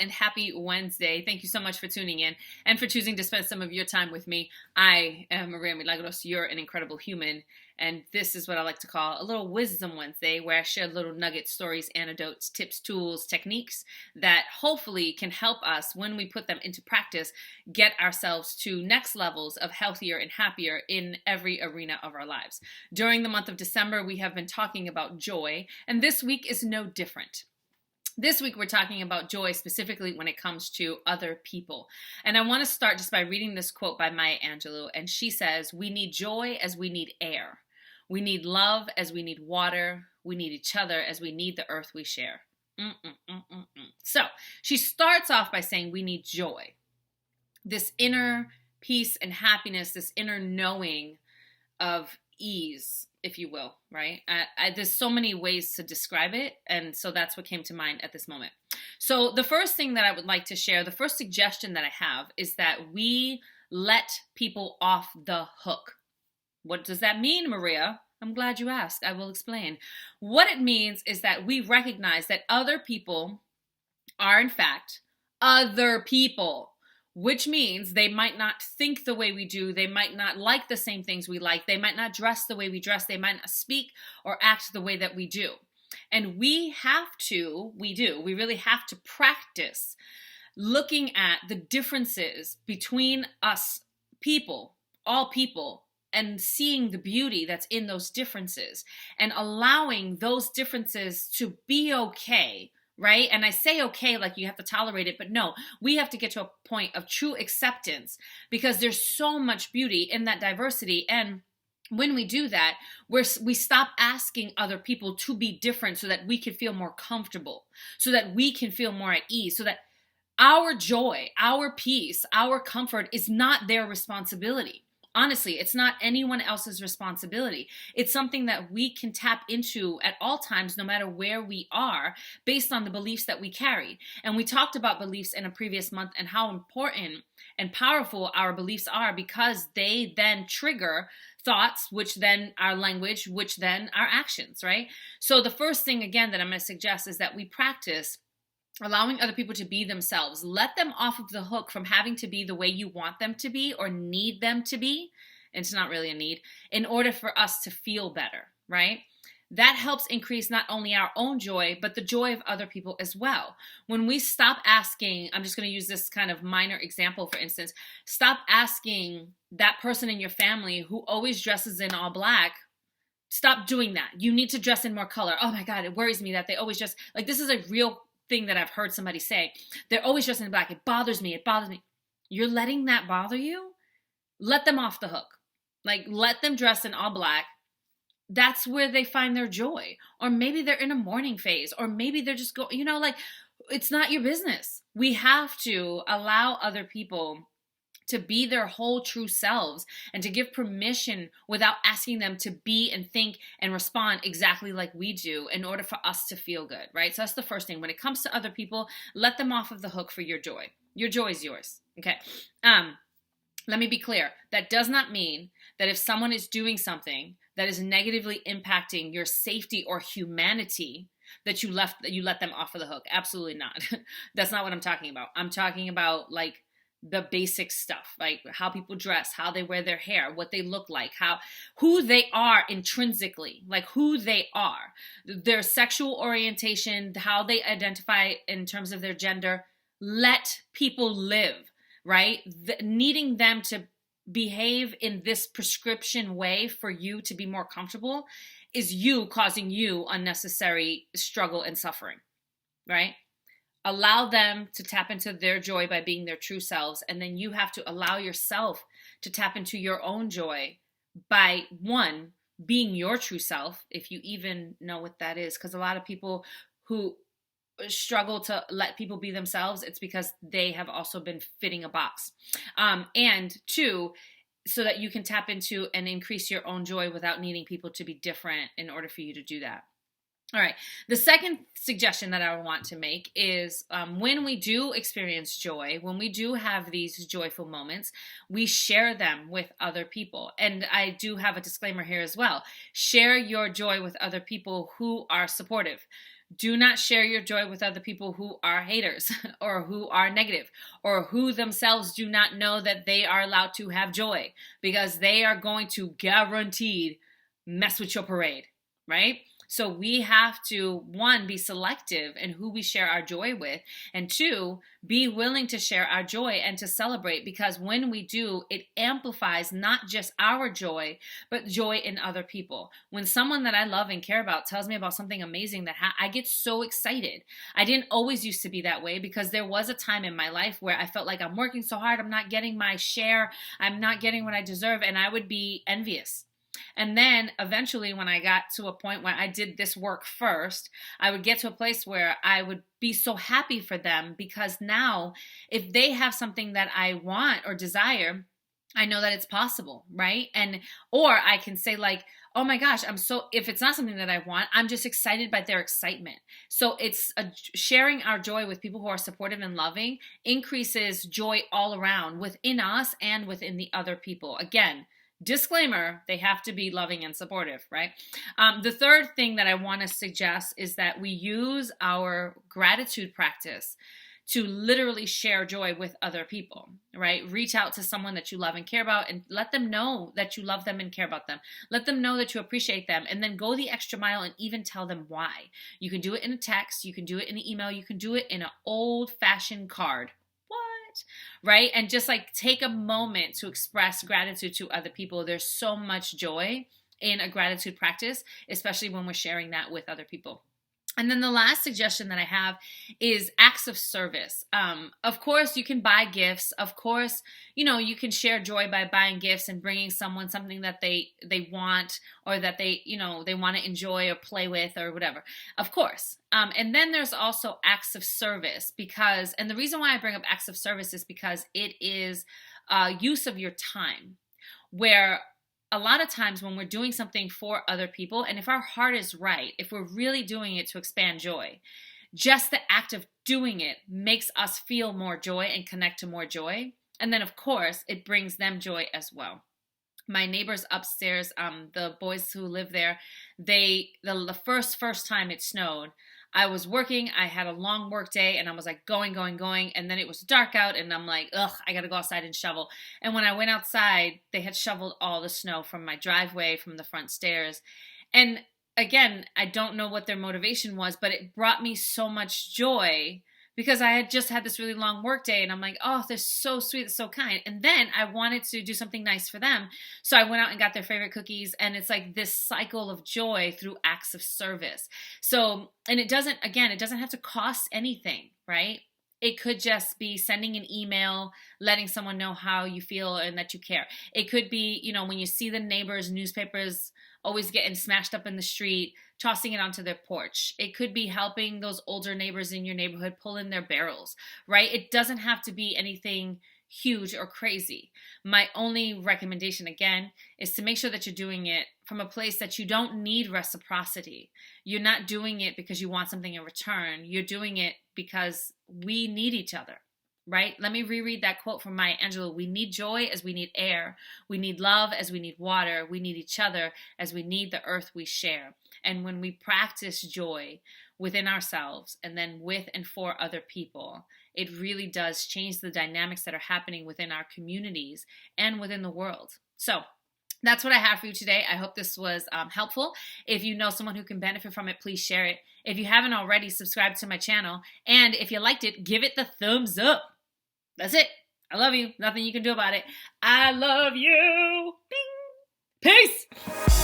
and happy Wednesday. Thank you so much for tuning in and for choosing to spend some of your time with me. I am Maria Milagros. You're an incredible human. And this is what I like to call a little Wisdom Wednesday, where I share little nuggets, stories, anecdotes, tips, tools, techniques that hopefully can help us, when we put them into practice, get ourselves to next levels of healthier and happier in every arena of our lives. During the month of December, we have been talking about joy, and this week is no different. This week, we're talking about joy specifically when it comes to other people. And I want to start just by reading this quote by Maya Angelou. And she says, "We need joy as we need air. We need love as we need water. We need each other as we need the earth we share." So she starts off by saying we need joy. This inner peace and happiness, this inner knowing of ease, if you will, right? There's so many ways to describe it, and so that's what came to mind at this moment. So the first thing that I would like to share, the first suggestion that I have, is that we let people off the hook. What does that mean, Maria? I'm glad you asked. I will explain. What it means is that we recognize that other people are, in fact, other people. Which means they might not think the way we do. They might not like the same things we like. They might not dress the way we dress. They might not speak or act the way that we do. And we really have to practice looking at the differences between us people, all people, and seeing the beauty that's in those differences and allowing those differences to be okay. Right? And I say okay, like you have to tolerate it, but no, we have to get to a point of true acceptance because there's so much beauty in that diversity. And when we do that, we stop asking other people to be different so that we can feel more comfortable, so that we can feel more at ease, so that our joy, our peace, our comfort is not their responsibility. Honestly, it's not anyone else's responsibility. It's something that we can tap into at all times, no matter where we are, based on the beliefs that we carry. And we talked about beliefs in a previous month and how important and powerful our beliefs are because they then trigger thoughts, which then our language, which then our actions, right? So the first thing, again, that I'm going to suggest is that we practice allowing other people to be themselves. Let them off of the hook from having to be the way you want them to be or need them to be. It's not really a need, in order for us to feel better, right? That helps increase not only our own joy, but the joy of other people as well. When we stop asking, I'm just going to use this kind of minor example, for instance, stop asking that person in your family who always dresses in all black, stop doing that. You need to dress in more color. Oh my God, it worries me that they always dress, like this is a real thing that I've heard somebody say. They're always dressed in black. It bothers me. It bothers me. You're letting that bother you? Let them off the hook. Like, let them dress in all black. That's where they find their joy. Or maybe they're in a mourning phase. Or maybe they're just like, it's not your business. We have to allow other people to be their whole true selves and to give permission without asking them to be and think and respond exactly like we do in order for us to feel good, right? So that's the first thing. When it comes to other people, let them off of the hook for your joy. Your joy is yours, okay? Let me be clear. That does not mean that if someone is doing something that is negatively impacting your safety or humanity, that you let them off of the hook. Absolutely not. That's not what I'm talking about. I'm talking about like the basic stuff, like how people dress, how they wear their hair, what they look like, who they are intrinsically, like who they are, their sexual orientation, how they identify in terms of their gender. Let people live, right? Needing them to behave in this prescription way for you to be more comfortable is you causing you unnecessary struggle and suffering, right? Allow them to tap into their joy by being their true selves. And then you have to allow yourself to tap into your own joy by, one, being your true self, if you even know what that is. Because a lot of people who struggle to let people be themselves, it's because they have also been fitting a box. And two, so that you can tap into and increase your own joy without needing people to be different in order for you to do that. All right. The second suggestion that I want to make is when we do experience joy, when we do have these joyful moments, we share them with other people. And I do have a disclaimer here as well. Share your joy with other people who are supportive. Do not share your joy with other people who are haters or who are negative or who themselves do not know that they are allowed to have joy, because they are going to guaranteed mess with your parade, right? So we have to, one, be selective in who we share our joy with, and two, be willing to share our joy and to celebrate, because when we do, it amplifies not just our joy, but joy in other people. When someone that I love and care about tells me about something amazing I get so excited. I didn't always used to be that way, because there was a time in my life where I felt like I'm working so hard, I'm not getting my share, I'm not getting what I deserve, and I would be envious. And then eventually, when I got to a point where I did this work first, I would get to a place where I would be so happy for them, because now if they have something that I want or desire, I know that it's possible, right? Or I can say like, oh my gosh, if it's not something that I want, I'm just excited by their excitement. So it's sharing our joy with people who are supportive and loving increases joy all around within us and within the other people. Again, disclaimer, they have to be loving and supportive, right? The third thing that I want to suggest is that we use our gratitude practice to literally share joy with other people, right? Reach out to someone that you love and care about and let them know that you love them and care about them. Let them know that you appreciate them, and then go the extra mile and even tell them why. You can do it in a text, you can do it in an email, you can do it in an old-fashioned card. Right? And just like take a moment to express gratitude to other people. There's so much joy in a gratitude practice, especially when we're sharing that with other people. And then the last suggestion that I have is acts of service. Of course, you can buy gifts. Of course, you can share joy by buying gifts and bringing someone something that they want, or that they want to enjoy or play with or whatever. Of course. And then there's also acts of service, and the reason why I bring up acts of service is because it is use of your time, where a lot of times when we're doing something for other people, and if our heart is right, if we're really doing it to expand joy, just the act of doing it makes us feel more joy and connect to more joy. And then, of course, it brings them joy as well. My neighbors upstairs, the boys who live there, the first time it snowed, I was working, I had a long work day, and I was like going, and then it was dark out, and I'm like, I gotta go outside and shovel. And when I went outside, they had shoveled all the snow from my driveway, from the front stairs. And again, I don't know what their motivation was, but it brought me so much joy, because I had just had this really long work day, and I'm like, oh, they're so sweet, so kind. And then I wanted to do something nice for them. So I went out and got their favorite cookies, and it's like this cycle of joy through acts of service. So, and it doesn't have to cost anything, right? It could just be sending an email, letting someone know how you feel and that you care. It could be, when you see the neighbors' newspapers always getting smashed up in the street, tossing it onto their porch. It could be helping those older neighbors in your neighborhood pull in their barrels, right? It doesn't have to be anything huge or crazy. My only recommendation, again, is to make sure that you're doing it from a place that you don't need reciprocity. You're not doing it because you want something in return. You're doing it because we need each other, right? Let me reread that quote from Maya Angelou. We need joy as we need air. We need love as we need water. We need each other as we need the earth we share. And when we practice joy within ourselves and then with and for other people, it really does change the dynamics that are happening within our communities and within the world. So that's what I have for you today. I hope this was helpful. If you know someone who can benefit from it, please share it. If you haven't already, subscribe to my channel. And if you liked it, give it the thumbs up. That's it. I love you. Nothing you can do about it. I love you. Bing. Peace.